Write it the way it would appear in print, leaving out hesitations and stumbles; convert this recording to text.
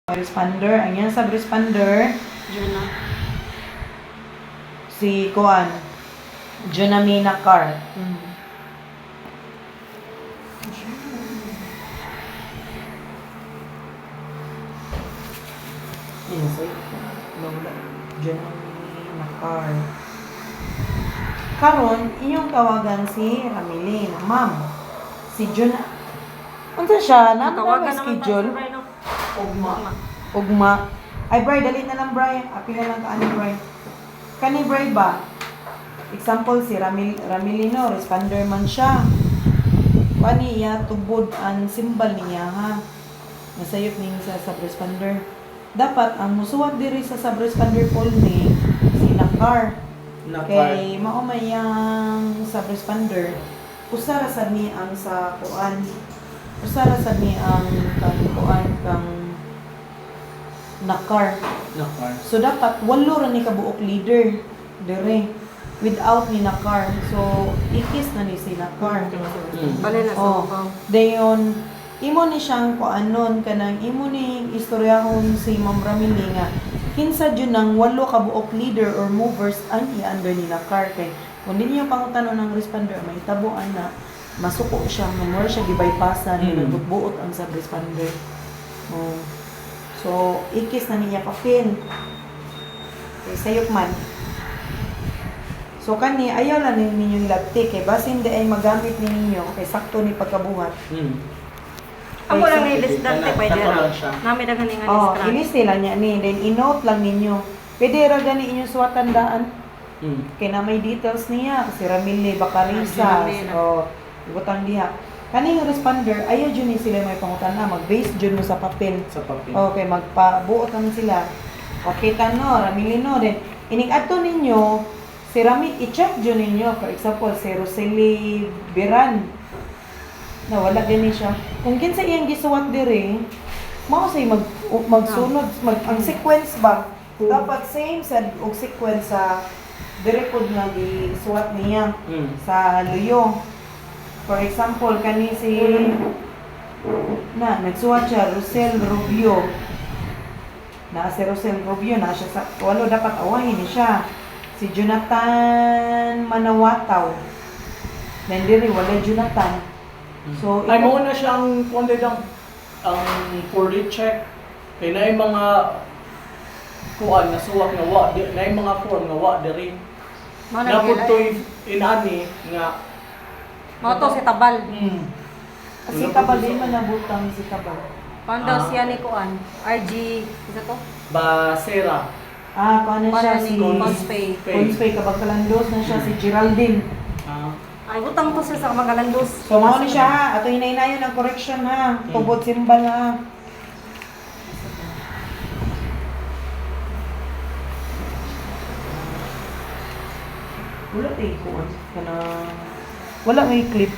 Responder, ang yan sa responder, Juna. si Kuan, Junamina Car. Yes, Lola, Junamina Car. Karon, inyong tawagan si Ramilin. Ma'am, si Juna, unsa siya? Tawagan Nang naman schedule? ta, no? Ugma. Ay, Bri, dali na lang, Bri. Api na lang ka, Bri. Kani, Bri ba? Example, si Ramilino, responder man siya. Kani iya, tubod ang symbol niya, ha? Nasayop niya sa sub-responder. Dapat, ang musuwag diri sa sub-responder poll ni, si Nakar. Kay maumayang sub-responder, usara sad ni ang sa kuan. Usara sad ni ang kuan kang Nakar. So dapat walo ra ni kabuok leader dire without ni Nakar. So ikis na ni si Nakar. Bale na sa mukaw. Dayon imo ni siyang kuanon kanang imo ni istoryahon si Ma'am Ramili nga kinsa jud nang walo kabuok leader or movers ang i-under ni Nakar kay kun di niya pangutanon ng responder may tabuan na masuko siya memor siya gibypassan nagbuot ang sa responder. So, ikis na niya papel. Okay, sayok man. So, kani, ayaw lang ninyo ilagti. Kay basin di ay magamit ninyo. Kay sakto ni pagkabuhat. Ako lang ni-list dante, pwede ra. Nami dagan nga Oh, list. ilist lang niya ni. Then, inote lang ninyo. Pwede ra gani inyong suwatan daan. Kay na may details niya. Si Ramili Bacarisa. O, butang diha. Kaning responder, ayaw dyan ni sila may pangutan na. Mag-base dyan mo sa papel. Okay, magpabuot naman sila. Okay, no, Ramili no. Then, inig-ato ninyo, si Rami, i-check dyan ninyo. For example, si Rosely Biran. Na wala gani siya. Kung kinsa iyang gisuwat dire, mao say magsunod, ang sequence ba? Dapat same sa og sequence sa dire pod nga gisuwat niya sa luyo. For example, kani si nagsuwat siya Rosel Rubio. Si Rosel Rubio na siya sa walo dapat awahin ni siya. Si Jonathan Manawataw. Nandiri wala Jonathan. So ay mo na siyang konti ang fully check kay na yung mga kuan na suwak nga wa na yung mga form nga wa diri. Napod to inani nga Mao to si Tabal. kasi Tabal din man nabutang si Tabal. Pando siya ni Kuan. RG, isa to? Basera. Paano siya si Conspay. Conspay kabag kalandos na siya si Geraldine. Ay, butang to siya sa Magalandos. So mao ni siya ha, ato hinay-hinayon ang correction ha. Tubod simbal ha. Wala eh kuan kana wala may clip